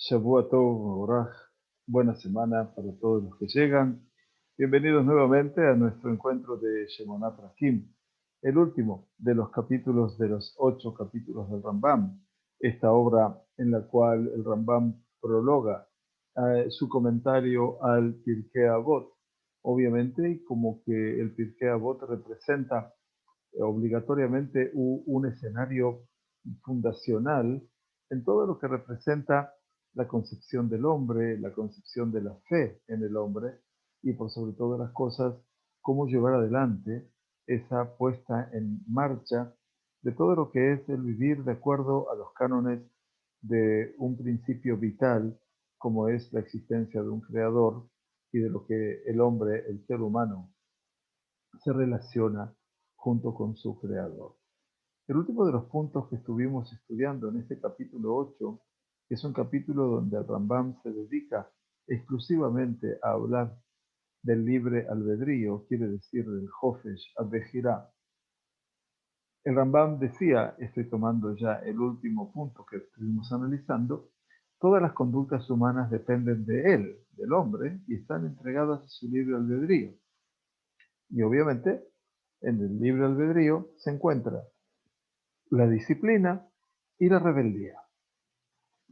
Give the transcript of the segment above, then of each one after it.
Shavua Tov, Oraj, buena semana para todos los que llegan. Bienvenidos nuevamente a nuestro encuentro de Shemonat Rakim, el último de los capítulos de los 8 capítulos del Rambam, esta obra en la cual el Rambam prologa su comentario al Pirkei Avot. Obviamente, y como que el Pirkei Avot representa obligatoriamente un escenario fundacional en todo lo que representa la concepción del hombre, la concepción de la fe en el hombre y por sobre todas las cosas, cómo llevar adelante esa puesta en marcha de todo lo que es el vivir de acuerdo a los cánones de un principio vital como es la existencia de un creador y de lo que el hombre, el ser humano, se relaciona junto con su creador. El último de los puntos que estuvimos estudiando en este capítulo 8 es un capítulo donde el Rambam se dedica exclusivamente a hablar del libre albedrío, quiere decir del Hofesh Abejirá. El Rambam decía, estoy tomando ya el último punto que estuvimos analizando, todas las conductas humanas dependen de él, del hombre, y están entregadas a su libre albedrío. Y obviamente, en el libre albedrío se encuentra la disciplina y la rebeldía.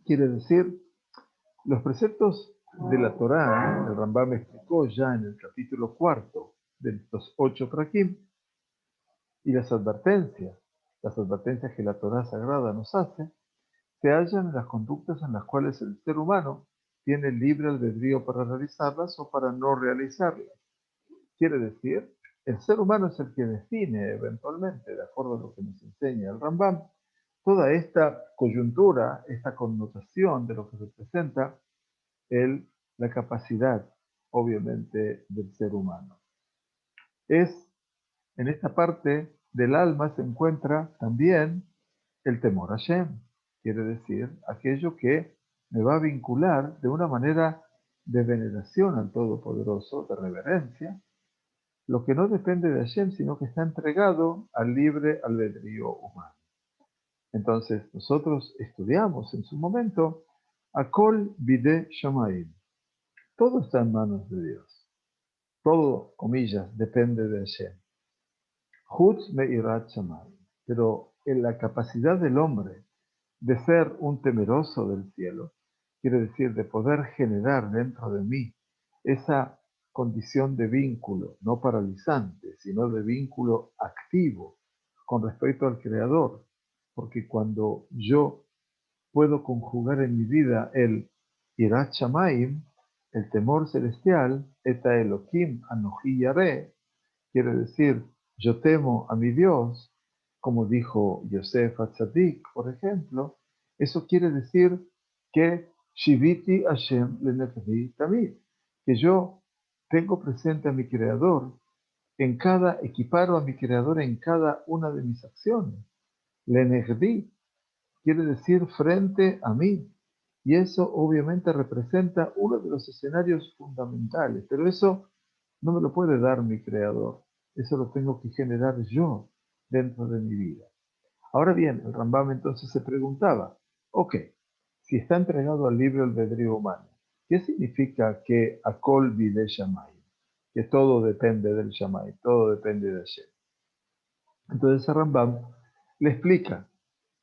Quiere decir, los preceptos de la Torá, el Rambam explicó ya en el capítulo 4 de los 8 prakim, y las advertencias que la Torá sagrada nos hace, se hallan en las conductas en las cuales el ser humano tiene libre albedrío para realizarlas o para no realizarlas. Quiere decir, el ser humano es el que define eventualmente, de acuerdo a lo que nos enseña el Rambam, toda esta coyuntura, esta connotación de lo que representa la capacidad, obviamente, del ser humano. En esta parte del alma se encuentra también el temor a Hashem, quiere decir, aquello que me va a vincular de una manera de veneración al Todopoderoso, de reverencia, lo que no depende de Hashem, sino que está entregado al libre albedrío humano. Entonces, nosotros estudiamos en su momento Akol Bide Shamayim. Todo está en manos de Dios. Todo, comillas, depende de Hashem. Chutz Meirat Shamayim. Pero en la capacidad del hombre de ser un temeroso del cielo, quiere decir de poder generar dentro de mí esa condición de vínculo, no paralizante, sino de vínculo activo con respecto al Creador, porque cuando yo puedo conjugar en mi vida el Yirat Shamayim, el temor celestial, Eta Elohim Anoji Yareh, quiere decir, yo temo a mi Dios, como dijo Yosef Atzadik, por ejemplo, eso quiere decir que Shiviti Hashem Lenefehi Tamid, que yo tengo presente a mi Creador equiparo a mi Creador en cada una de mis acciones. Lenefehi quiere decir frente a mí. Y eso obviamente representa uno de los escenarios fundamentales, pero eso no me lo puede dar mi creador. Eso lo tengo que generar yo dentro de mi vida. Ahora bien, el Rambam entonces se preguntaba, ok, si está entregado al libre albedrío humano, ¿qué significa que Akol Bide Shammai? Que todo depende del Shammai, todo depende de Hashem. Entonces el Rambam le explica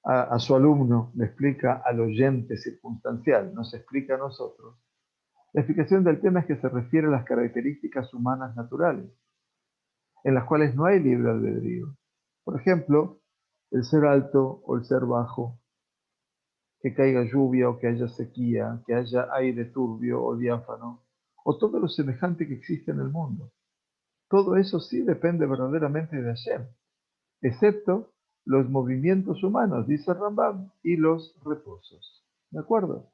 a su alumno, le explica al oyente circunstancial, nos explica a nosotros. La explicación del tema es que se refiere a las características humanas naturales, en las cuales no hay libre albedrío. Por ejemplo, el ser alto o el ser bajo, que caiga lluvia o que haya sequía, que haya aire turbio o diáfano, o todo lo semejante que existe en el mundo. Todo eso sí depende verdaderamente de Hashem, excepto los movimientos humanos, dice Rambam, y los reposos. ¿De acuerdo?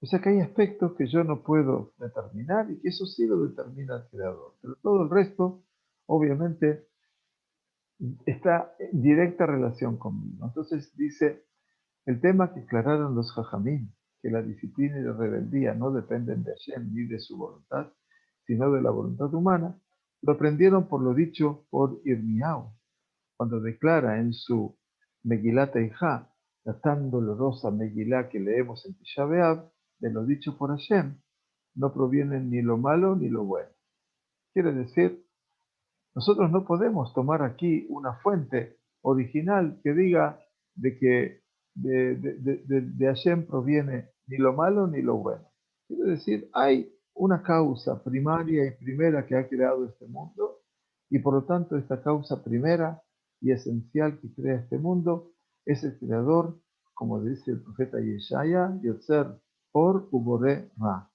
O sea que hay aspectos que yo no puedo determinar y que eso sí lo determina el creador. Pero todo el resto, obviamente, está en directa relación conmigo. Entonces dice, el tema que aclararon los Jajamín, que la disciplina y la rebeldía no dependen de Hashem ni de su voluntad, sino de la voluntad humana, lo aprendieron por lo dicho por Irmiau, cuando declara en su Megilá Teijá, la tan dolorosa Megilá que leemos en Tisha B'Av, de lo dicho por Hashem no provienen ni lo malo ni lo bueno. Quiere decir, nosotros no podemos tomar aquí una fuente original que diga de que de Hashem proviene ni lo malo ni lo bueno. Quiere decir, hay una causa primaria y primera que ha creado este mundo, y por lo tanto esta causa primera y esencial que crea este mundo es el creador, como dice el profeta Yeshaya, Yotzer Or Ubore Ra,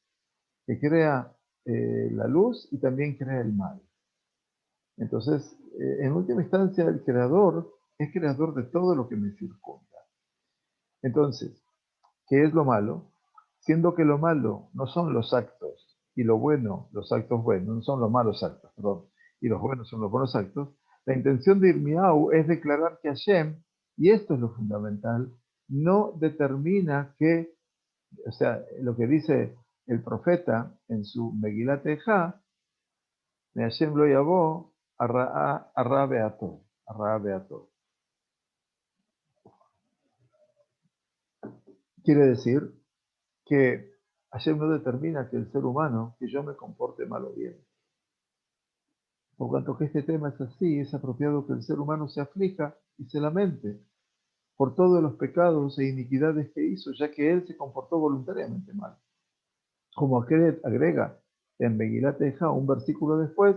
que crea la luz y también crea el mal. Entonces, en última instancia, el creador es creador de todo lo que me circunda. Entonces, ¿qué es lo malo? Siendo que lo malo no son los actos y lo bueno, los actos buenos, no son los malos actos, perdón, y los buenos son los buenos actos, la intención de Irmiau es declarar que Hashem, y esto es lo fundamental, no determina que, o sea, lo que dice el profeta en su Megilat Eja, de Hashem lo llamó Arra Beato. Quiere decir que Hashem no determina que el ser humano, que yo me comporte mal o bien. Por cuanto que este tema es así, es apropiado que el ser humano se aflija y se lamente por todos los pecados e iniquidades que hizo, ya que él se comportó voluntariamente mal. Como agrega en Megilat Eja, un versículo después,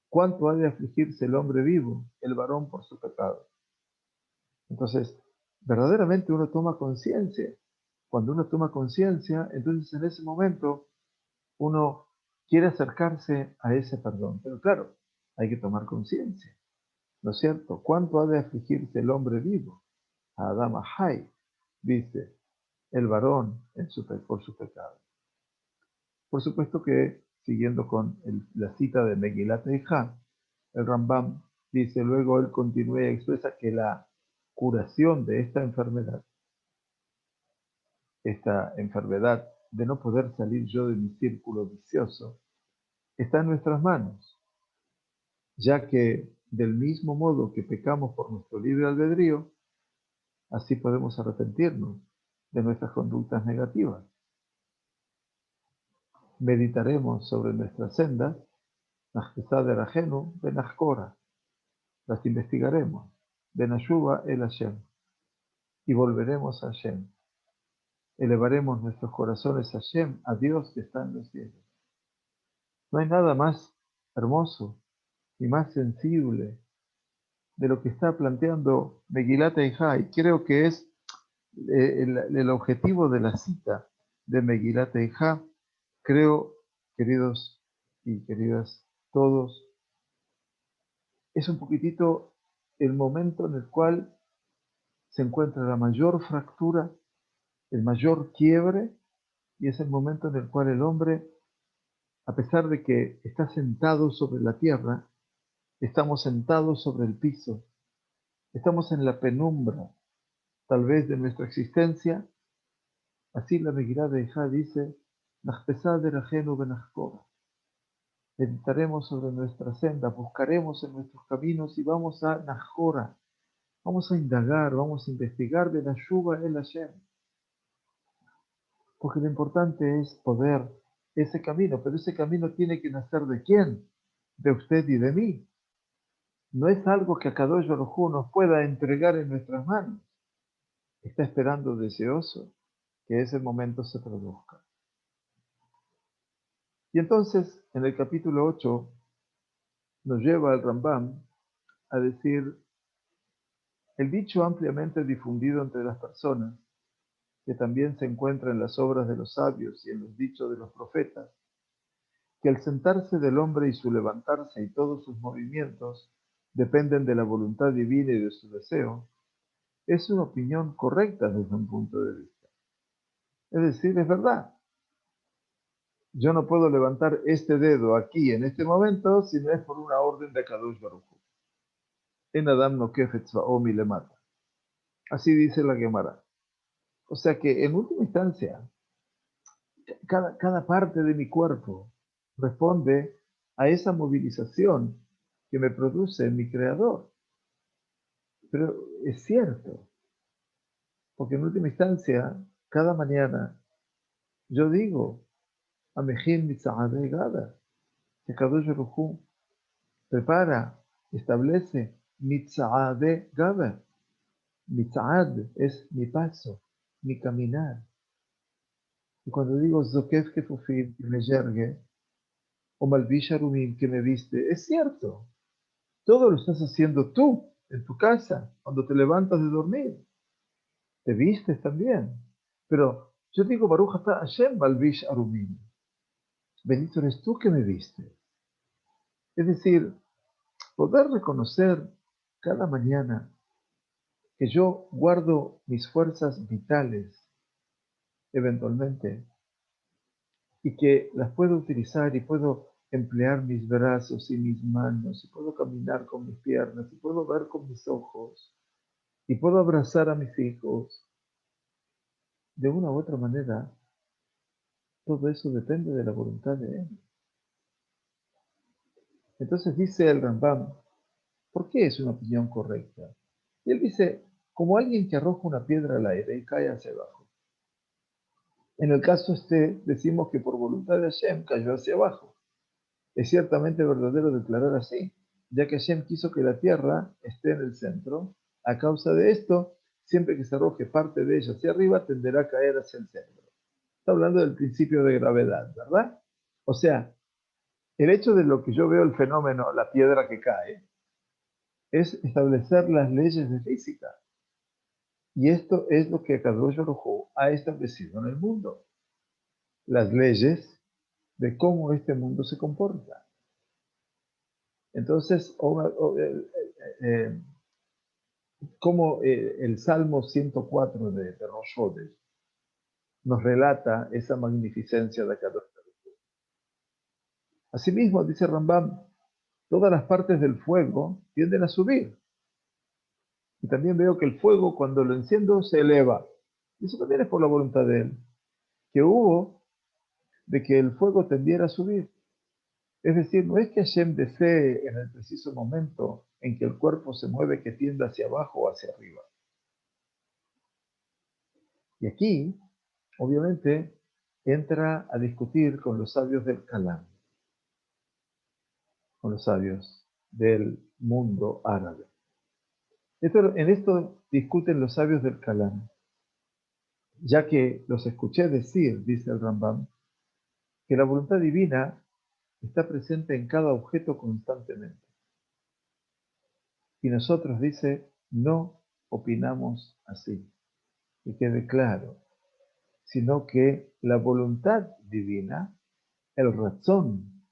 ¿cuánto ha de afligirse el hombre vivo, el varón por su pecado? Entonces, verdaderamente uno toma conciencia. Cuando uno toma conciencia, entonces en ese momento uno quiere acercarse a ese perdón. Pero claro, hay que tomar conciencia, ¿no es cierto? ¿Cuánto ha de afligirse el hombre vivo? Adama Hay, dice el varón por su pecado. Por supuesto que, siguiendo con la cita de Megilat Eja, el Rambam dice, luego él continúa y expresa que la curación de esta enfermedad de no poder salir yo de mi círculo vicioso, está en nuestras manos, ya que del mismo modo que pecamos por nuestro libre albedrío, así podemos arrepentirnos de nuestras conductas negativas. Meditaremos sobre nuestras sendas, Nachpesad Ajenu Benachkora, las investigaremos, Benashuva el Hashem, y volveremos a Hashem. Elevaremos nuestros corazones a Hashem, a Dios que está en los cielos. No hay nada más hermoso y más sensible de lo que está planteando Megilat Eja, y creo que es el objetivo de la cita de Megilat Eja. Creo, queridos y queridas todos, es un poquitito el momento en el cual se encuentra la mayor fractura, el mayor quiebre, y es el momento en el cual el hombre, a pesar de que está sentado sobre la tierra, estamos sentados sobre el piso, estamos en la penumbra, tal vez de nuestra existencia. Así la Megilá de Ejá dice, Nachpesad Ajenu Benachkora. Meditaremos sobre nuestra senda, buscaremos en nuestros caminos y vamos a Nachkora, vamos a indagar, vamos a investigar de la Shuba el Hashem. Porque lo importante es poder ese camino, pero ese camino tiene que nacer ¿de quién? De usted y de mí. No es algo que Akadosh Baruj Hu nos pueda entregar en nuestras manos. Está esperando deseoso que ese momento se produzca. Y entonces, en el capítulo 8, nos lleva el Rambam a decir el dicho ampliamente difundido entre las personas, que también se encuentra en las obras de los sabios y en los dichos de los profetas, que el sentarse del hombre y su levantarse y todos sus movimientos dependen de la voluntad divina y de su deseo, es una opinión correcta desde un punto de vista. Es decir, es verdad. Yo no puedo levantar este dedo aquí en este momento si no es por una orden de Kadosh Baruj Hu. En Adam no kefetz va'omi le mata. Así dice la Gemara. O sea que en última instancia, cada parte de mi cuerpo responde a esa movilización que me produce mi creador. Pero es cierto, porque en última instancia, cada mañana Yo digo, Amejim Mitzahade Gada, que Kadosh Baruj Hu prepara, establece Mitzahade Gada. Mitzad es mi paso, mi caminar. Y cuando digo Zokef Kefufim, que me yergue, o Malvish Arumim, que me viste, es cierto. Todo lo estás haciendo tú, en tu casa, cuando te levantas de dormir. Te vistes también. Pero yo digo, Baruch Ata Hashem Malvish Arumim. Bendito eres tú que me viste. Es decir, poder reconocer cada mañana que yo guardo mis fuerzas vitales, eventualmente, y que las puedo utilizar y puedo emplear mis brazos y mis manos, y puedo caminar con mis piernas, y puedo ver con mis ojos, y puedo abrazar a mis hijos. De una u otra manera, todo eso depende de la voluntad de Él. Entonces dice el Rambam, ¿por qué es una opinión correcta? Y él dice, como alguien que arroja una piedra al aire y cae hacia abajo. En el caso este, decimos que por voluntad de Hashem cayó hacia abajo. Es ciertamente verdadero declarar así, ya que Hashem quiso que la tierra esté en el centro. A causa de esto, siempre que se arroje parte de ella hacia arriba, tenderá a caer hacia el centro. Está hablando del principio de gravedad, ¿verdad? O sea, el hecho de lo que yo veo el fenómeno, la piedra que cae, es establecer las leyes de física. Y esto es lo que Kadosh Baruj Hu ha establecido en el mundo. Las leyes de cómo este mundo se comporta. Entonces, como el Salmo 104 de Rosh Hodesh nos relata esa magnificencia de Kadosh Baruj Hu. Asimismo, dice Rambam, todas las partes del fuego tienden a subir. Y también veo que el fuego, cuando lo enciendo, se eleva. Y eso también es por la voluntad de Él, que hubo de que el fuego tendiera a subir. Es decir, no es que Hashem desee en el preciso momento en que el cuerpo se mueve que tienda hacia abajo o hacia arriba. Y aquí, obviamente, entra a discutir con los sabios del Kalam, con los sabios del mundo árabe. En esto discuten los sabios del Kalam, ya que los escuché decir, dice el Rambam, que la voluntad divina está presente en cada objeto constantemente. Y nosotros, dice, no opinamos así, que quede claro, sino que la voluntad divina, el razón,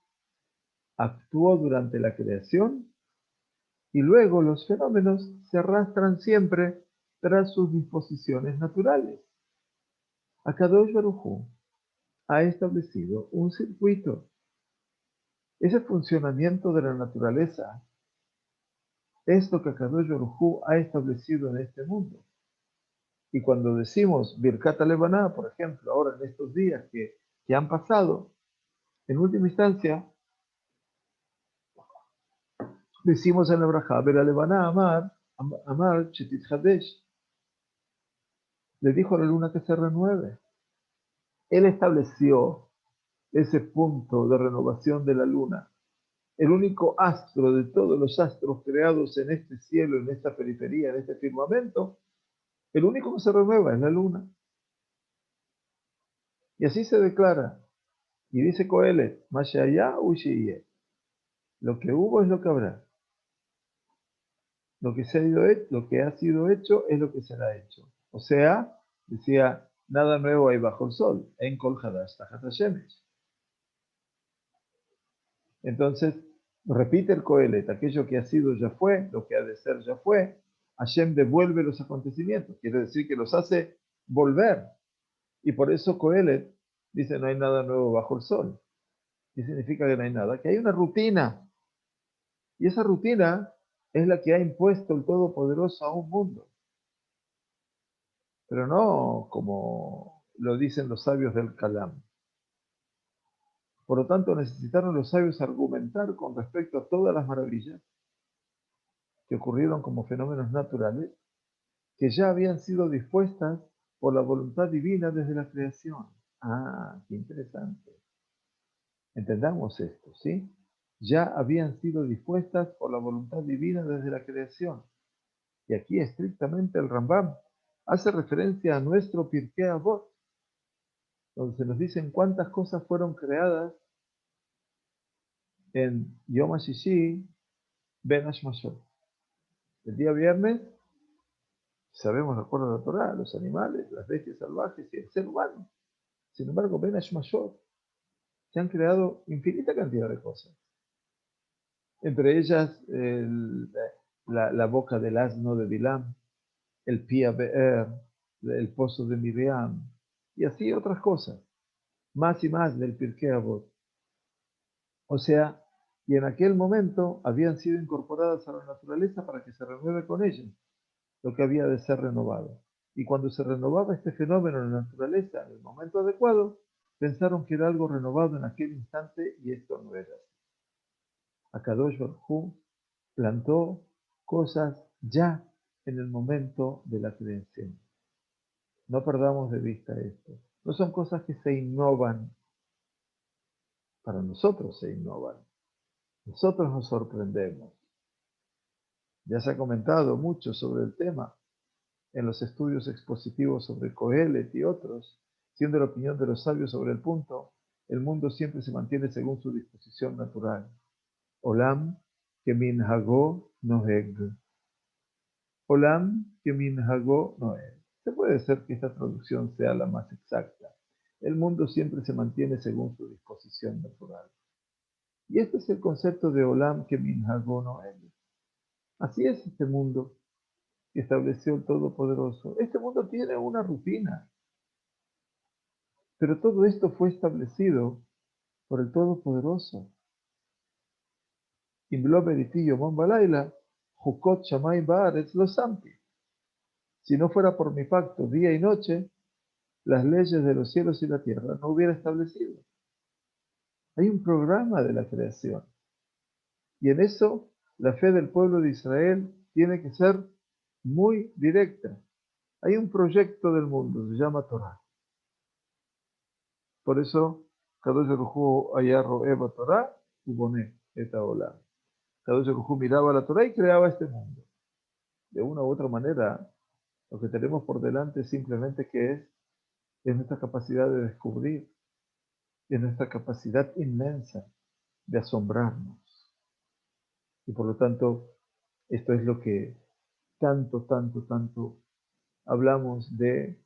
actuó durante la creación y luego los fenómenos se arrastran siempre tras sus disposiciones naturales. Akadosh Baruj Hu ha establecido un circuito. Ese funcionamiento de la naturaleza es lo que Akadosh Baruj Hu ha establecido en este mundo. Y cuando decimos Birkat Levaná, por ejemplo, ahora en estos días que han pasado, en última instancia, decimos en la Brajá, Ver Levaná Amar Chetit Hadesh. Le dijo a la luna que se renueve. Él estableció ese punto de renovación de la luna. El único astro de todos los astros creados en este cielo, en esta periferia, en este firmamento, el único que se renueva es la luna. Y así se declara. Y dice Coelet, Mashaya Ushiye. Lo que hubo es lo que habrá. Lo que ha sido hecho es lo que será hecho. O sea, decía, nada nuevo hay bajo el sol. En Kol Hadash Tajat Hashemesh. Entonces, repite el Coelet, aquello que ha sido ya fue, lo que ha de ser ya fue. Hashem devuelve los acontecimientos, quiere decir que los hace volver. Y por eso Coelet dice, no hay nada nuevo bajo el sol. ¿Qué significa que no hay nada? Que hay una rutina. Y esa rutina es la que ha impuesto el Todopoderoso a un mundo. Pero no como lo dicen los sabios del Kalam. Por lo tanto, necesitaron los sabios argumentar con respecto a todas las maravillas que ocurrieron como fenómenos naturales, que ya habían sido dispuestas por la voluntad divina desde la creación. Ah, qué interesante. Entendamos esto, ¿sí? Ya habían sido dispuestas por la voluntad divina desde la creación. Y aquí estrictamente el Rambam hace referencia a nuestro Pirkei Avot, donde se nos dicen cuántas cosas fueron creadas en Yom HaShishi Ben Hashmashot. El día viernes, sabemos de acuerdo a la Torah, los animales, las bestias salvajes y el ser humano. Sin embargo, Ben Hashmashot se han creado infinita cantidad de cosas. Entre ellas, la boca del asno de Bilam, el Pia Be'er, el pozo de Miriam, y así otras cosas. Más y más del Pirkei Avot. O sea, y en aquel momento habían sido incorporadas a la naturaleza para que se renueve con ellas lo que había de ser renovado. Y cuando se renovaba este fenómeno en la naturaleza en el momento adecuado, pensaron que era algo renovado en aquel instante y esto no era así. Akadosh Baruj Hu plantó cosas ya en el momento de la creación. No perdamos de vista esto. No son cosas que se innovan. Para nosotros se innovan. Nosotros nos sorprendemos. Ya se ha comentado mucho sobre el tema en los estudios expositivos sobre Coelet y otros, siendo la opinión de los sabios sobre el punto, el mundo siempre se mantiene según su disposición natural. Olam kemin hago noheg. Olam kemin hago noheg. Se puede ser que esta traducción sea la más exacta. El mundo siempre se mantiene según su disposición natural. Y este es el concepto de Olam kemin hago noheg. Así es este mundo que estableció el Todopoderoso. Este mundo tiene una rutina, pero todo esto fue establecido por el Todopoderoso. Si no fuera por mi pacto día y noche, las leyes de los cielos y la tierra no hubiera establecido. Hay un programa de la creación. Y en eso la fe del pueblo de Israel tiene que ser muy directa. Hay un proyecto del mundo, se llama Torah. Por eso, Kadosh Baruj Hu allá roeba Torah, ubone esta ola. Kadosh Baruj Hu miraba la Torah y creaba este mundo. De una u otra manera, lo que tenemos por delante simplemente es nuestra capacidad de descubrir, es nuestra capacidad inmensa de asombrarnos. Y por lo tanto, esto es lo que tanto hablamos de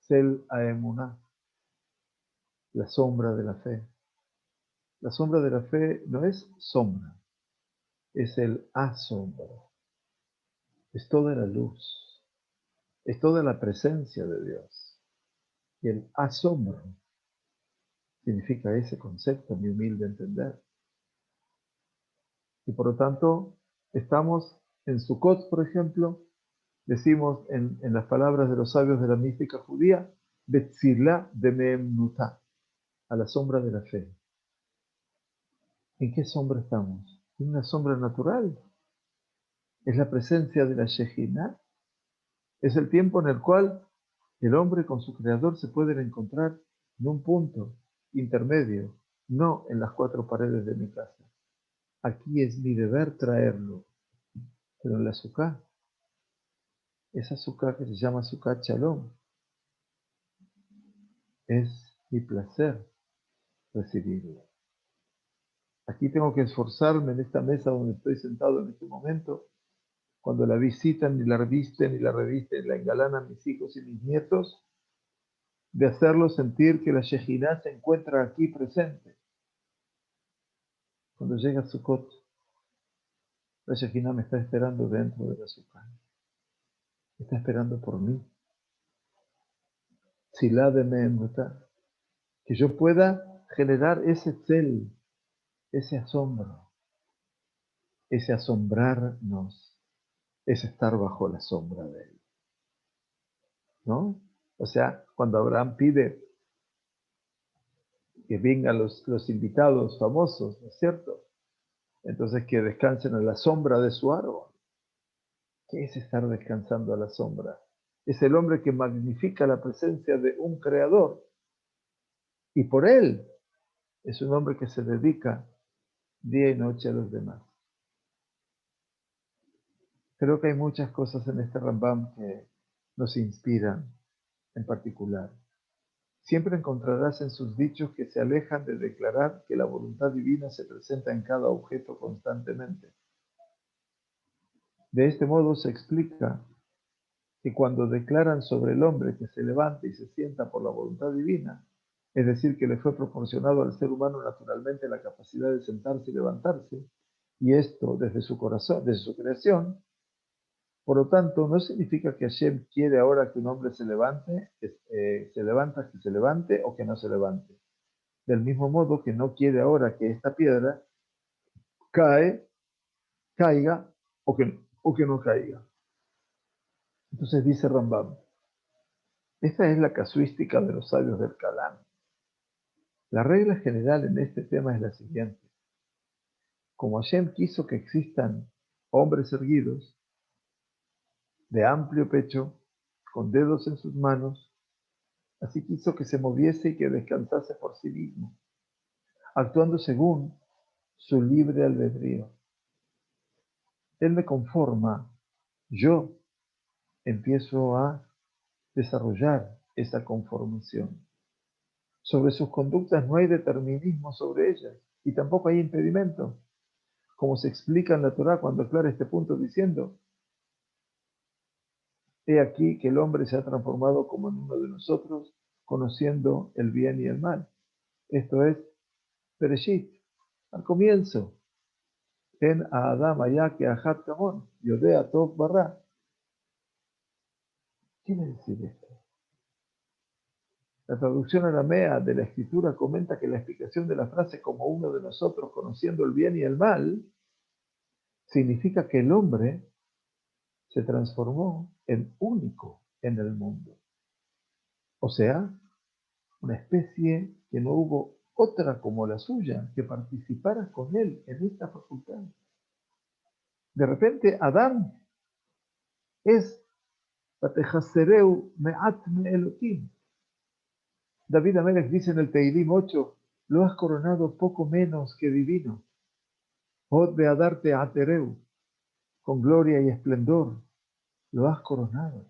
Sel Aemuná, la sombra de la fe. La sombra de la fe no es sombra, es el asombro, es toda la luz, es toda la presencia de Dios. Y el asombro significa ese concepto, mi humilde entender. Y por lo tanto, estamos en Sukkot, por ejemplo, decimos en las palabras de los sabios de la mística judía, Betzilá de Meemnutá, a la sombra de la fe. ¿En qué sombra estamos? En una sombra natural. Es la presencia de la Shejinah. Es el tiempo en el cual el hombre con su creador se pueden encontrar en un punto intermedio, no en las cuatro paredes de mi casa. Aquí es mi deber traerlo, pero en la Sukkah, esa Sukkah que se llama Sukkah Shalom, es mi placer recibirlo. Aquí tengo que esforzarme en esta mesa donde estoy sentado en este momento, cuando la visitan y la revisten y la revisten y la engalanan mis hijos y mis nietos, de hacerlos sentir que la Shejinah se encuentra aquí presente. Cuando llega Sukkot, la Shejinah me está esperando dentro de la Sukkah. Está esperando por mí. Silá de Me'emuta. Que yo pueda generar ese cel, ese asombro, ese asombrarnos, ese estar bajo la sombra de él. ¿No? O sea, cuando Abraham pide que vengan los invitados famosos, ¿no es cierto? Entonces que descansen a la sombra de su árbol. ¿Qué es estar descansando a la sombra? Es el hombre que magnifica la presencia de un creador. Y por él es un hombre que se dedica día y noche a los demás. Creo que hay muchas cosas en este Rambam que nos inspiran en particular. Siempre encontrarás en sus dichos que se alejan de declarar que la voluntad divina se presenta en cada objeto constantemente. De este modo se explica que cuando declaran sobre el hombre que se levanta y se sienta por la voluntad divina, es decir, que le fue proporcionado al ser humano naturalmente la capacidad de sentarse y levantarse, y esto desde su corazón, desde su creación, por lo tanto, no significa que Hashem quiere ahora que un hombre se levante, que se levante o que no se levante. Del mismo modo que no quiere ahora que esta piedra caiga o que no caiga. Entonces dice Rambam, esta es la casuística de los sabios del Kalam. La regla general en este tema es la siguiente. Como Hashem quiso que existan hombres erguidos, de amplio pecho, con dedos en sus manos, así quiso que se moviese y que descansase por sí mismo, actuando según su libre albedrío. Él me conforma, yo empiezo a desarrollar esa conformación. Sobre sus conductas no hay determinismo sobre ellas y tampoco hay impedimento, como se explica en la Torá cuando aclara este punto diciendo, he aquí que el hombre se ha transformado como en uno de nosotros, conociendo el bien y el mal. Esto es Bereshit, al comienzo. En Adam allá que Ahat Kamon, Yodea Tov Barra. ¿Qué quiere decir esto? La traducción aramea de la escritura comenta que la explicación de la frase como uno de nosotros conociendo el bien y el mal significa que el hombre se transformó en único en el mundo. O sea, una especie que no hubo otra como la suya que participara con él en esta facultad. De repente, Adán es Batejasereu Me'at Me'elokim. David Amelech dice en el Teilim 8, lo has coronado poco menos que divino. Od Beadarte Atereu, con gloria y esplendor, lo has coronado.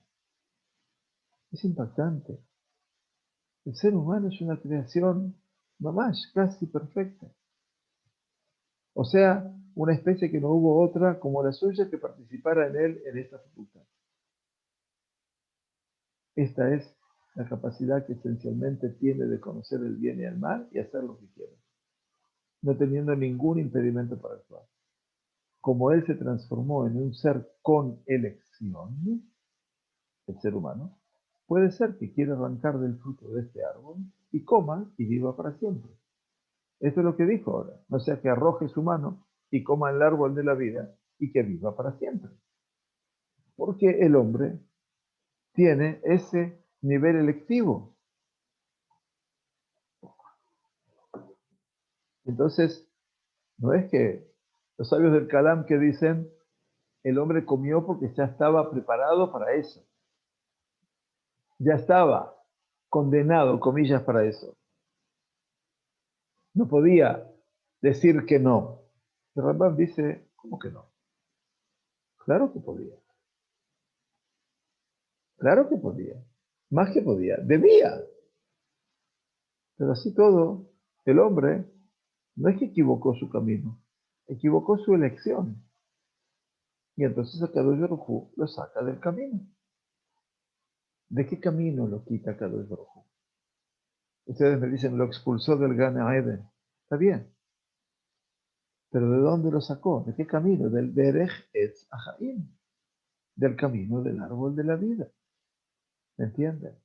Es impactante. El ser humano es una creación, mamash, casi perfecta. O sea, una especie que no hubo otra como la suya que participara en él en esta facultad. Esta es la capacidad que esencialmente tiene de conocer el bien y el mal y hacer lo que quiere, no teniendo ningún impedimento para actuar. Como él se transformó en un ser con elección, el ser humano, puede ser que quiera arrancar del fruto de este árbol y coma y viva para siempre. Esto es lo que dijo ahora, no sea que arroje su mano y coma el árbol de la vida y que viva para siempre. Porque el hombre tiene ese nivel electivo. Entonces, no es que los sabios del Kalam que dicen, el hombre comió porque ya estaba preparado para eso. Ya estaba condenado, comillas, para eso. No podía decir que no. El Rambam dice, ¿cómo que no? Claro que podía. Claro que podía. Más que podía. Debía. Pero así todo, el hombre no es que equivocó su camino. Equivocó su elección. Y entonces Akadosh Baruj Hu lo saca del camino. ¿De qué camino lo quita Akadosh Baruj Hu? Ustedes me dicen, lo expulsó del Gan Eden. Está bien. Pero ¿de dónde lo sacó? ¿De qué camino? Del Derech Etz Ahaim. Del camino del árbol de la vida. ¿Me entienden?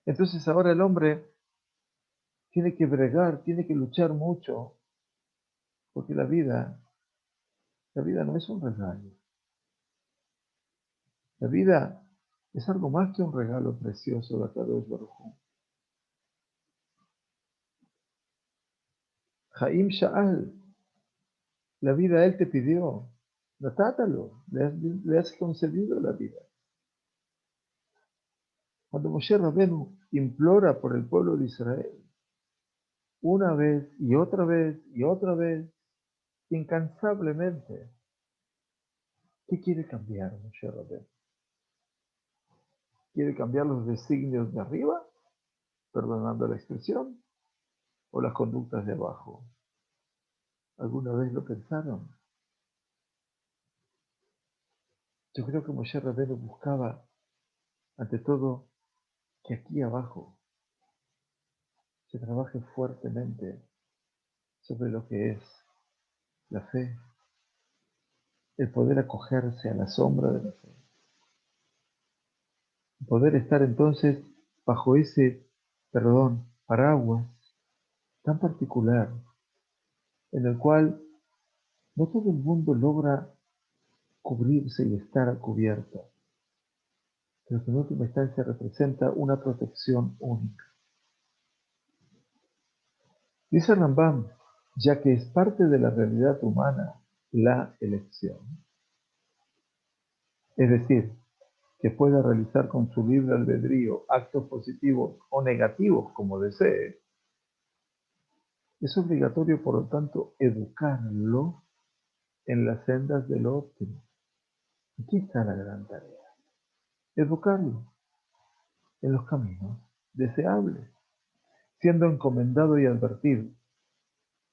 Entonces ahora el hombre tiene que bregar, tiene que luchar mucho, porque la vida no es un regalo. La vida es algo más que un regalo precioso de Akadosh Baruj Hu. Jaim Sha'al, la vida él te pidió, natátalo, le has concedido la vida. Cuando Moshe Rabenu implora por el pueblo de Israel, una vez y otra vez y otra vez, incansablemente, ¿qué quiere cambiar Moshe Rabenu? ¿Quiere cambiar los designios de arriba, perdonando la expresión, o las conductas de abajo? ¿Alguna vez lo pensaron? Yo creo que Moshe Rabenu buscaba, ante todo, que aquí abajo se trabaje fuertemente sobre lo que es la fe, el poder acogerse a la sombra de la fe, poder estar entonces bajo ese, paraguas tan particular, en el cual no todo el mundo logra cubrirse y estar cubierto, pero que en última instancia representa una protección única. Dice Rambam, ya que es parte de la realidad humana la elección, es decir, que pueda realizar con su libre albedrío actos positivos o negativos como desee, es obligatorio, por lo tanto, educarlo en las sendas de lo óptimo. Aquí está la gran tarea. Educarlo en los caminos deseables, siendo encomendado y advertido,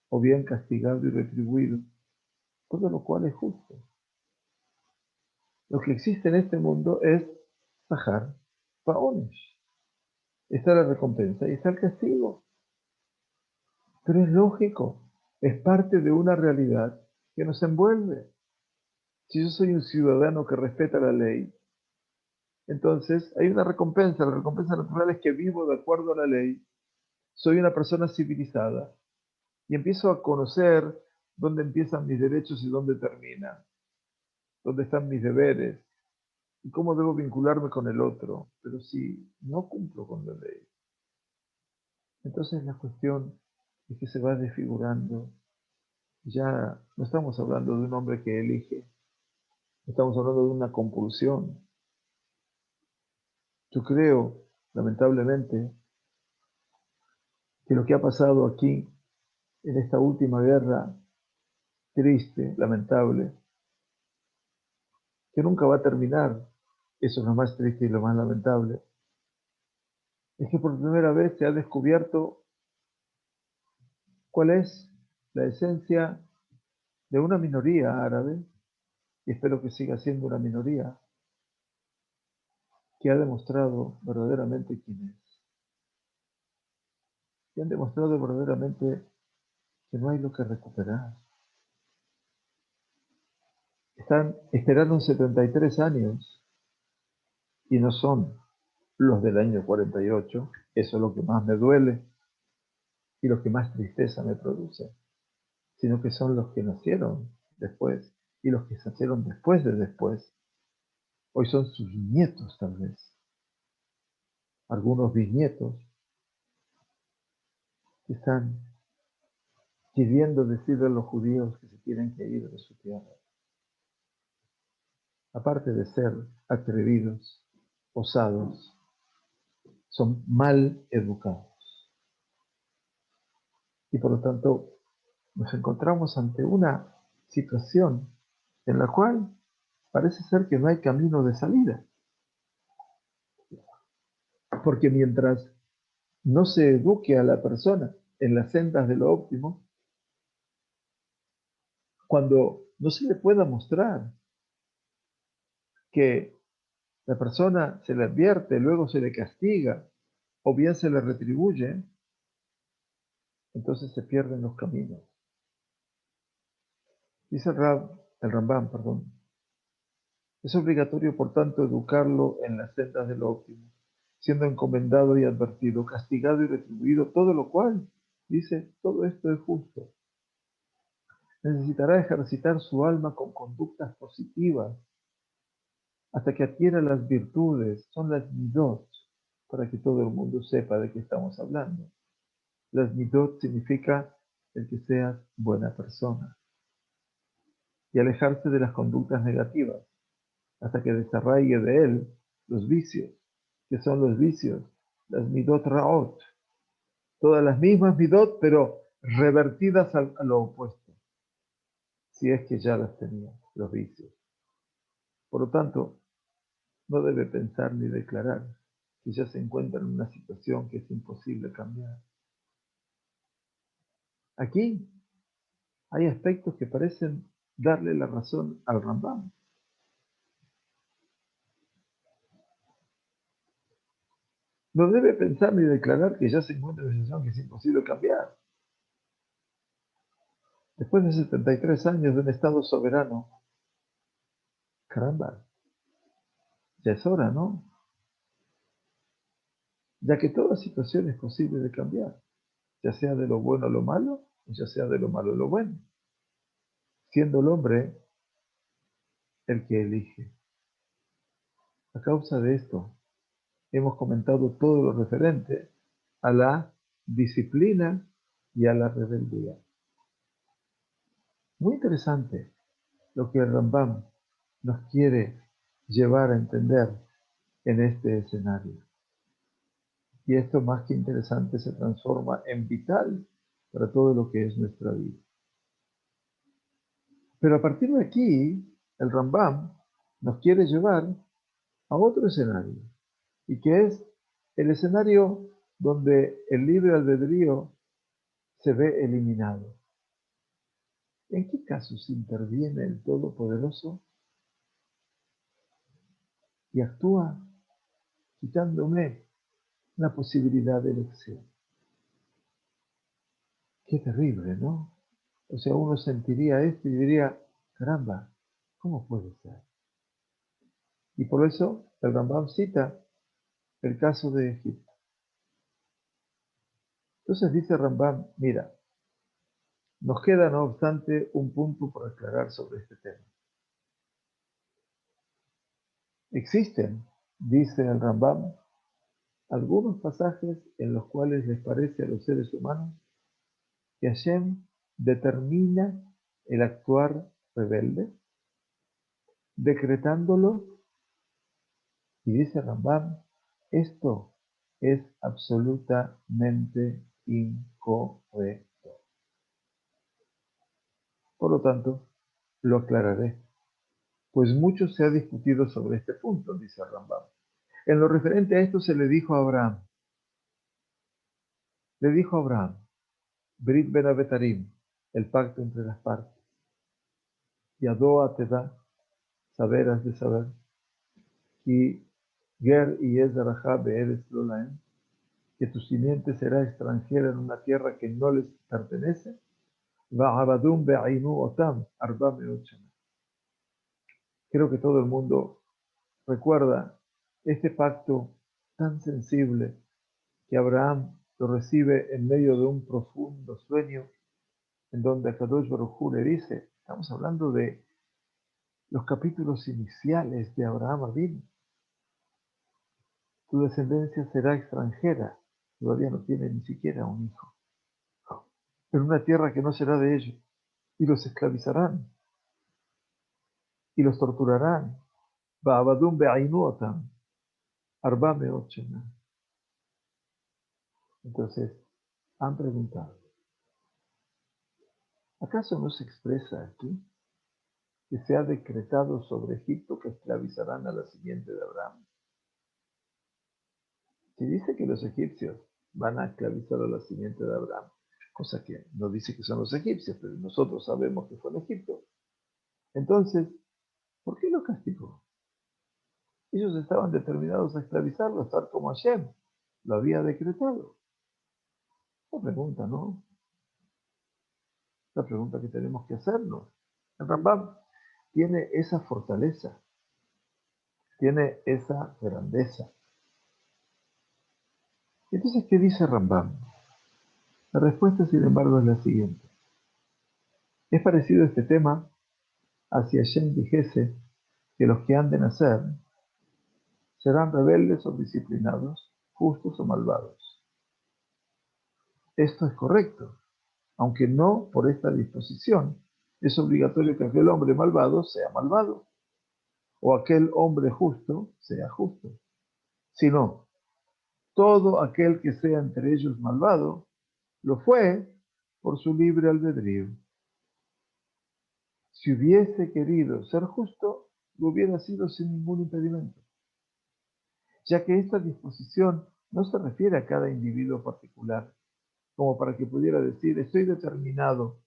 o bien castigado y retribuido, todo lo cual es justo. Lo que existe en este mundo es Sahar Paonesh. Está la recompensa y está el castigo. Pero es lógico, es parte de una realidad que nos envuelve. Si yo soy un ciudadano que respeta la ley, entonces hay una recompensa. La recompensa natural es que vivo de acuerdo a la ley, soy una persona civilizada y empiezo a conocer dónde empiezan mis derechos y dónde terminan, dónde están mis deberes y cómo debo vincularme con el otro. Pero si no cumplo con la ley, entonces la cuestión es que se va desfigurando. Ya no estamos hablando de un hombre que elige, estamos hablando de una compulsión. Yo creo, lamentablemente, que lo que ha pasado aquí en esta última guerra, triste, lamentable, que nunca va a terminar, eso es lo más triste y lo más lamentable, es que por primera vez se ha descubierto cuál es la esencia de una minoría árabe, y espero que siga siendo una minoría, que ha demostrado verdaderamente quién es, que han demostrado verdaderamente que no hay lo que recuperar. Esperaron 73 años y no son los del año 48, eso es lo que más me duele y lo que más tristeza me produce, sino que son los que nacieron después y los que nacieron después de después. Hoy son sus nietos tal vez, algunos bisnietos que están queriendo decirle a los judíos que se tienen que ir de su tierra. Aparte de ser atrevidos, osados, son mal educados. Y por lo tanto nos encontramos ante una situación en la cual parece ser que no hay camino de salida. Porque mientras no se eduque a la persona en las sendas de lo óptimo, cuando no se le pueda mostrar que la persona se le advierte, luego se le castiga o bien se le retribuye, entonces se pierden los caminos. Dice el Rambam, perdón, es obligatorio por tanto educarlo en las sendas de lo óptimo, siendo encomendado y advertido, castigado y retribuido, todo lo cual, dice, todo esto es justo. Necesitará ejercitar su alma con conductas positivas hasta que adquiera las virtudes, son las midot, para que todo el mundo sepa de qué estamos hablando. Las midot significa el que seas buena persona y alejarse de las conductas negativas hasta que desarraigue de él los vicios, que son los vicios, las midot raot, todas las mismas midot, pero revertidas a lo opuesto, si es que ya las tenía, los vicios. Por lo tanto, no debe pensar ni declarar que ya se encuentra en una situación que es imposible cambiar. Aquí hay aspectos que parecen darle la razón al Rambam. No debe pensar ni declarar que ya se encuentra en una situación que es imposible cambiar. Después de 73 años de un Estado soberano, caramba, ya es hora, ¿no? Ya que toda situación es posible de cambiar, ya sea de lo bueno a lo malo, o ya sea de lo malo a lo bueno, siendo el hombre el que elige. A causa de esto, hemos comentado todo lo referente a la disciplina y a la rebeldía. Muy interesante lo que el Rambam nos quiere llevar a entender en este escenario. Y esto, más que interesante, se transforma en vital para todo lo que es nuestra vida. Pero a partir de aquí, el Rambam nos quiere llevar a otro escenario, y que es el escenario donde el libre albedrío se ve eliminado. ¿En qué casos interviene el Todopoderoso y actúa quitándome la posibilidad de elección? Qué terrible, ¿no? O sea, uno sentiría esto y diría, caramba, ¿cómo puede ser? Y por eso el Rambam cita el caso de Egipto. Entonces dice Rambam, mira, nos queda no obstante un punto por aclarar sobre este tema. Existen, dice el Rambam, algunos pasajes en los cuales les parece a los seres humanos que Hashem determina el actuar rebelde, decretándolo, y dice Rambam, esto es absolutamente incorrecto. Por lo tanto, lo aclararé, pues mucho se ha discutido sobre este punto, dice Rambam. En lo referente a esto se le dijo a Abraham, Brit Ben Abetarim, el pacto entre las partes, y Adoa te da, saber has de saber, y Ger y Ezrahá Be'eretz lo laem, que tu simiente será extranjera en una tierra que no les pertenece, Va'abadum be'ainu otam, arba meot shana. Creo que todo el mundo recuerda este pacto tan sensible que Abraham lo recibe en medio de un profundo sueño, en donde Akadosh Baruj Hu le dice, estamos hablando de los capítulos iniciales de Abraham Avinu, tu descendencia será extranjera, todavía no tiene ni siquiera un hijo, en una tierra que no será de ellos, y los esclavizarán, y los torturarán. Ba'abadum be'ainuotam, arba meot shana. Entonces, han preguntado, ¿acaso no se expresa aquí que se ha decretado sobre Egipto que esclavizarán a la simiente de Abraham? Si dice que los egipcios van a esclavizar a la simiente de Abraham, cosa que no dice que son los egipcios, pero nosotros sabemos que fue en Egipto, entonces, ¿por qué lo castigó? Ellos estaban determinados a esclavizarlos, tal como Hashem lo había decretado. La pregunta, ¿no? La pregunta que tenemos que hacernos. El Rambam tiene esa fortaleza, tiene esa grandeza. Entonces, ¿qué dice Rambam? La respuesta, sin embargo, es la siguiente. Es parecido este tema a si Hashem dijese que los que han de nacer serán rebeldes o disciplinados, justos o malvados. Esto es correcto, aunque no por esta disposición. Es obligatorio que aquel hombre malvado sea malvado, o aquel hombre justo sea justo. sino todo aquel que sea entre ellos malvado, lo fue por su libre albedrío. Si hubiese querido ser justo, lo hubiera sido sin ningún impedimento, ya que esta disposición no se refiere a cada individuo particular, como para que pudiera decir, estoy determinado,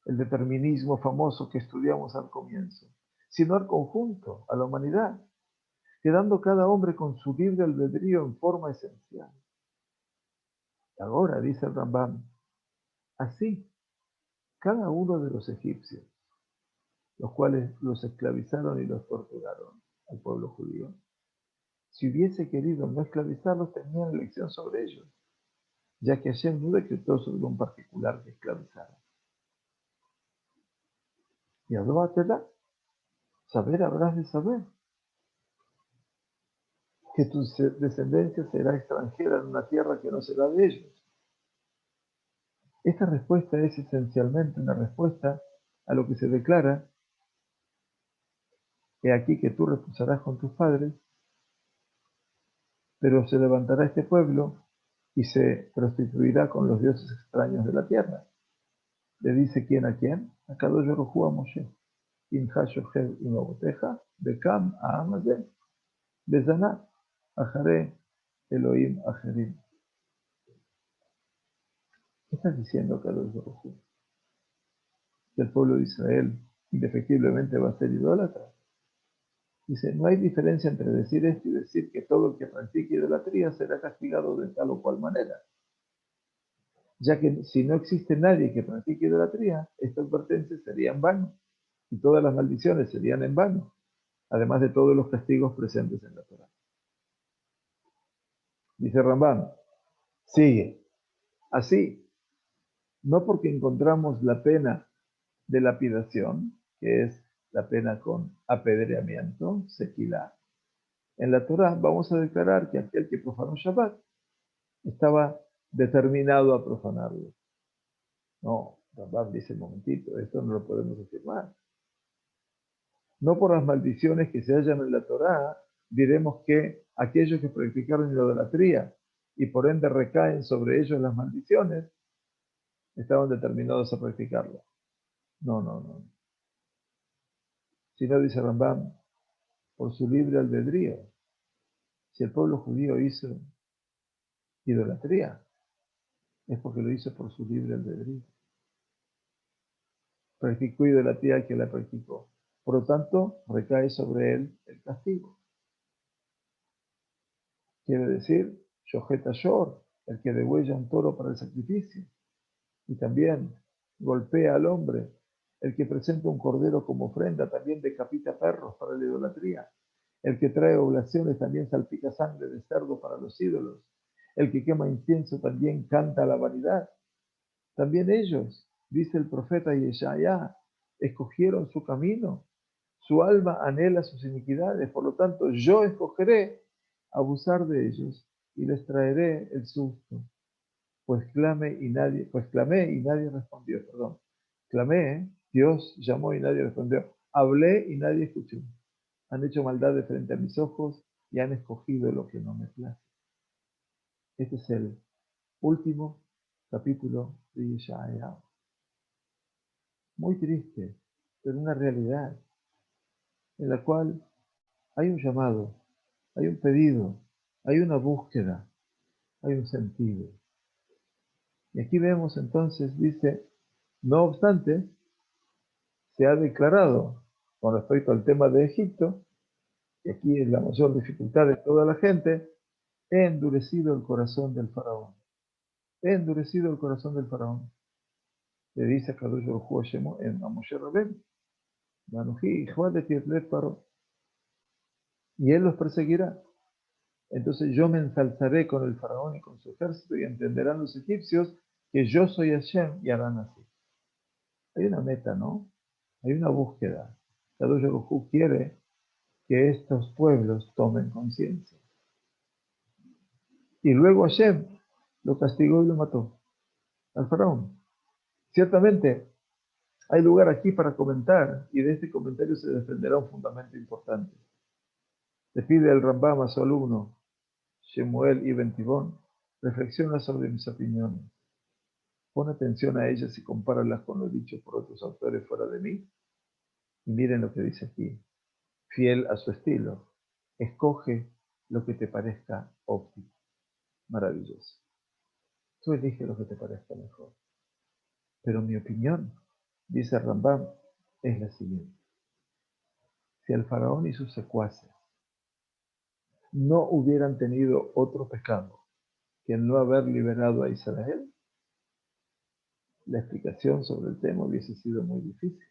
el determinismo famoso que estudiamos al comienzo, sino al conjunto, a la humanidad, quedando cada hombre con su libre albedrío en forma esencial. Ahora, dice el Rambam, así, cada uno de los egipcios, los cuales los esclavizaron y los torturaron al pueblo judío, si hubiese querido no esclavizarlos, tenían elección sobre ellos, ya que Hashem no decretó sobre un particular que esclavizara. Y adóatela, saber habrás de saber, que tu descendencia será extranjera en una tierra que no será de ellos. Esta respuesta es esencialmente una respuesta a lo que se declara: he aquí que tú reposarás con tus padres, pero se levantará este pueblo y se prostituirá con los dioses extraños de la tierra. Le dice quién a quién, a Kadosh Baruj Hu a Moshe. Inja Shochev Imaboteja, Bekam Ahamazé, Bezaná, Ajare, Elohim Ajerim. ¿Qué estás diciendo, Kadosh Baruj Hu? Que el pueblo de Israel indefectiblemente va a ser idólatra. Dice, no hay diferencia entre decir esto y decir que todo el que practique idolatría será castigado de tal o cual manera. Ya que si no existe nadie que practique idolatría, esta advertencia sería en vano y todas las maldiciones serían en vano, además de todos los castigos presentes en la Torah. Dice Rambam, sigue, así, no porque encontramos la pena de lapidación, que es la pena con apedreamiento, sequilá. En la Torah vamos a declarar que aquel que profanó Shabbat estaba determinado a profanarlo. No, Rambam dice, un momentito, esto no lo podemos afirmar. No por las maldiciones que se hallan en la Torá, diremos que aquellos que practicaron idolatría y por ende recaen sobre ellos las maldiciones, estaban determinados a practicarlo. No, no, no. Si no, dice Rambam, por su libre albedrío. Si el pueblo judío hizo idolatría, es porque lo hizo por su libre albedrío. Practicó idolatría que la practicó. Por lo tanto, recae sobre él el castigo. Quiere decir, Shohet Ashor, el que degüella un toro para el sacrificio. Y también golpea al hombre, el que presenta un cordero como ofrenda, también decapita perros para la idolatría. El que trae oblaciones también salpica sangre de cerdo para los ídolos. El que quema incienso también canta la vanidad. También ellos, dice el profeta Yeshaya, escogieron su camino. Su alma anhela sus iniquidades, por lo tanto yo escogeré abusar de ellos y les traeré el susto. Pues clamé y nadie respondió, perdón. Clamé, Dios llamó y nadie respondió. Hablé y nadie escuchó. Han hecho maldades frente a mis ojos y han escogido lo que no me place. Este es el último capítulo de Yeshaya. Muy triste, pero una realidad en la cual hay un llamado, hay un pedido, hay una búsqueda, hay un sentido. Y aquí vemos entonces, dice, no obstante, se ha declarado con respecto al tema de Egipto, y aquí es la mayor dificultad de toda la gente, he endurecido el corazón del faraón. He endurecido el corazón del faraón. Le dice a Kadosh Baruj Hu a Moshe Rabbeinu, Manují, Juárez y Paro, y él los perseguirá. Entonces yo me ensalzaré con el faraón y con su ejército y entenderán los egipcios que yo soy Hashem y harán así. Hay una meta, ¿no? Hay una búsqueda. Kadosh Baruj Hu quiere que estos pueblos tomen conciencia. Y luego Hashem lo castigó y lo mató al faraón. Ciertamente, hay lugar aquí para comentar y de este comentario se desprenderá un fundamento importante. Le pide el Rambam a su alumno, Shemuel Ibn Tibón, reflexiona sobre mis opiniones. Pon atención a ellas y compáralas con lo dicho por otros autores fuera de mí. Y miren lo que dice aquí. Fiel a su estilo, escoge lo que te parezca óptimo. Maravilloso. Tú elige lo que te parezca mejor. Pero mi opinión, dice Rambam, es la siguiente. Si el faraón y sus secuaces no hubieran tenido otro pecado que el no haber liberado a Israel, la explicación sobre el tema hubiese sido muy difícil,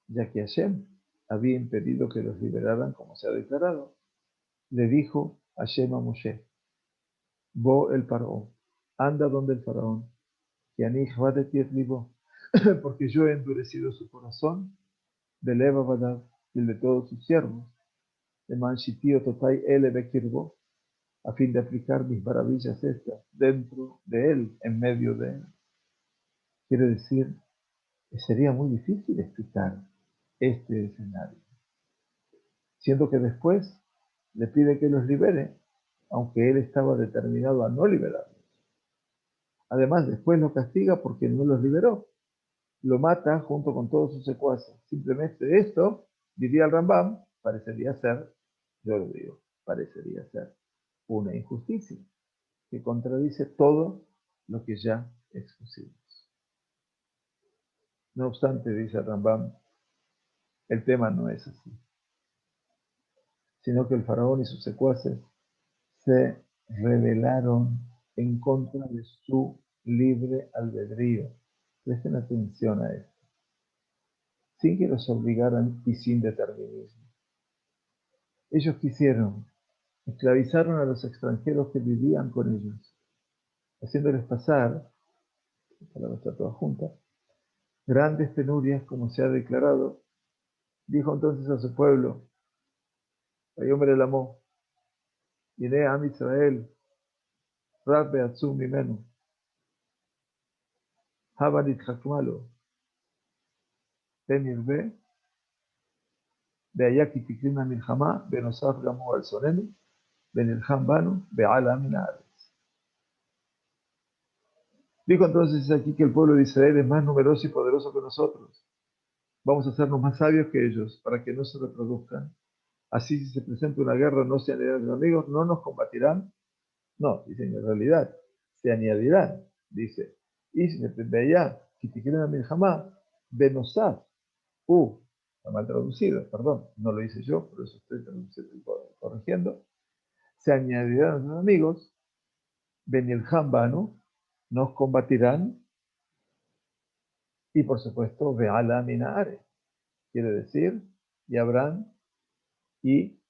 ya que Hashem había impedido que los liberaran como se ha declarado. Le dijo Hashem a Moshe, Bo el faraón, anda donde el faraón, que Ani Hvadeti et libo, porque yo he endurecido su corazón, de Leva Badad y el de todos sus siervos, de Manshitio Totai Ele Bekirbo, a fin de aplicar mis maravillas estas dentro de él, en medio de él. Quiere decir que sería muy difícil explicar este escenario, siendo que después le pide que los libere, aunque él estaba determinado a no liberarlos. Además, después lo castiga porque no los liberó. Lo mata junto con todos sus secuaces. Simplemente esto, diría el Rambam, parecería ser, yo lo digo, parecería ser una injusticia que contradice todo lo que ya expusimos. No obstante, dice el Rambam, el tema no es así, sino que el faraón y sus secuaces se rebelaron en contra de su libre albedrío. Presten atención a esto. Sin que los obligaran y sin determinismo. Ellos quisieron, esclavizaron a los extranjeros que vivían con ellos, haciéndoles pasar, la palabra está toda junta, grandes penurias como se ha declarado. Dijo entonces a su pueblo, Vayomer el Amó, Yine Am Israel, Rab Beatzum Mimenu, Habanit Hakmalo, Benirbe, Beayaki Tikrina Milhama, Benosaf Gamu al Sonenu, Benilham Banu, Beala Minares. Dijo entonces aquí que el pueblo de Israel es más numeroso y poderoso que nosotros. Vamos a hacernos más sabios que ellos para que no se reproduzcan. Así, si se presenta una guerra, no se añadirán enemigos, no nos combatirán. No, dice en realidad, se añadirán, dice. Y si se veía, si te quieren a Milhamá, Benosaf, está mal traducido, perdón, no lo hice yo, por eso estoy corrigiendo. Se añadirán los enemigos, Benilham Banu, nos combatirán, y por supuesto, Veala Minare, quiere decir, y habrán y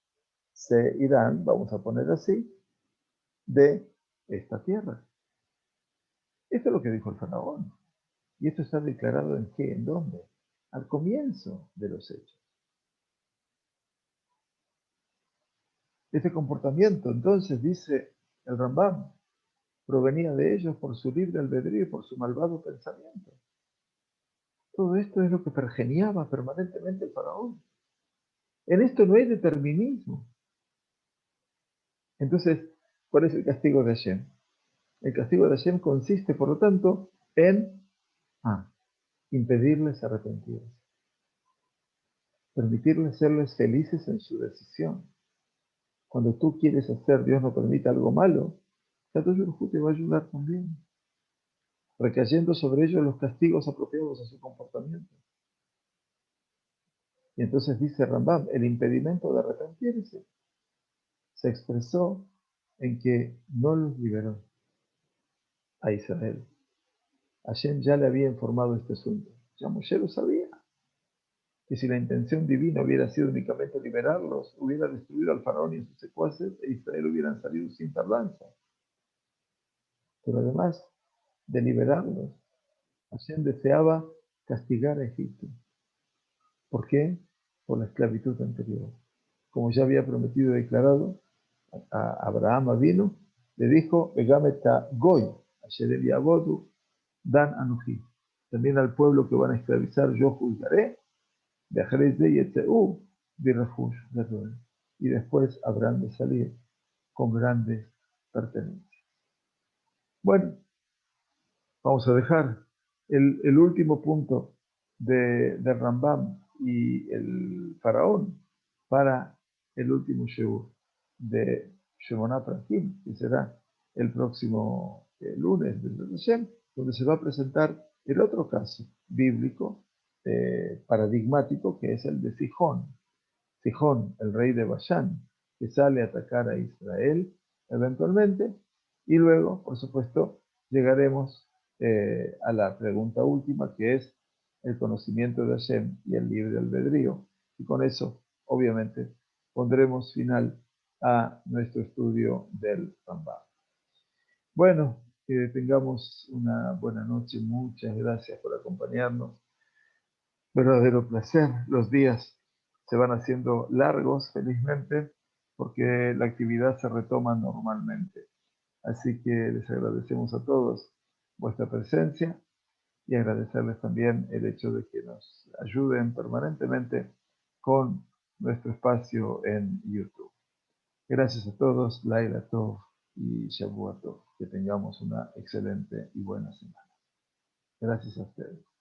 se irán, vamos a poner así, de esta tierra. Esto es lo que dijo el faraón. Y esto está declarado ¿en qué? ¿En dónde? Al comienzo de los hechos. Este comportamiento, entonces, dice el Rambam, provenía de ellos por su libre albedrío y por su malvado pensamiento. Todo esto es lo que pergeniaba permanentemente el faraón. En esto no hay determinismo. Entonces, ¿cuál es el castigo de Hashem? El castigo de Hashem consiste, por lo tanto, en impedirles arrepentirse, permitirles serles felices en su decisión. Cuando tú quieres hacer, Dios no permite algo malo, Kadosh Baruj Hu te va a ayudar también, recayendo sobre ellos los castigos apropiados a su comportamiento. Y entonces dice Rambam, el impedimento de arrepentirse se expresó en que no los liberó a Israel. Hashem ya le había informado este asunto. Ya Moshe lo sabía. Que si la intención divina hubiera sido únicamente liberarlos, hubiera destruido al faraón y a sus secuaces, e Israel hubieran salido sin tardanza. Pero además de liberarlos, Hashem deseaba castigar a Egipto. ¿Por qué? Por la esclavitud anterior. Como ya había prometido y declarado, a Abraham vino, le dijo, Vegameta Goy, Asher Yabodu, Dan Anuji. También al pueblo que van a esclavizar yo juzgaré, de Jerez de Yetzeu, de Refush, de Ruel. y después habrán de salir con grandes pertenencias. Bueno, vamos a dejar el último punto de Rambam y el faraón para el último Sheur de Shemonah Prakim, que será el próximo lunes de Hashem, donde se va a presentar el otro caso bíblico paradigmático, que es el de Sihón. Sihón, el rey de Bashán, que sale a atacar a Israel eventualmente, y luego, por supuesto, llegaremos a la pregunta última, que es el conocimiento de Hashem y el libre albedrío. Y con eso, obviamente, pondremos final a nuestro estudio del Rambam. Bueno, que tengamos una buena noche. Muchas gracias por acompañarnos. Verdadero placer. Los días se van haciendo largos, felizmente, porque la actividad se retoma normalmente. Así que les agradecemos a todos vuestra presencia y agradecerles también el hecho de que nos ayuden permanentemente con nuestro espacio en YouTube. Gracias a todos, Laila Tov y Shavua Tov. Que tengamos una excelente y buena semana. Gracias a ustedes.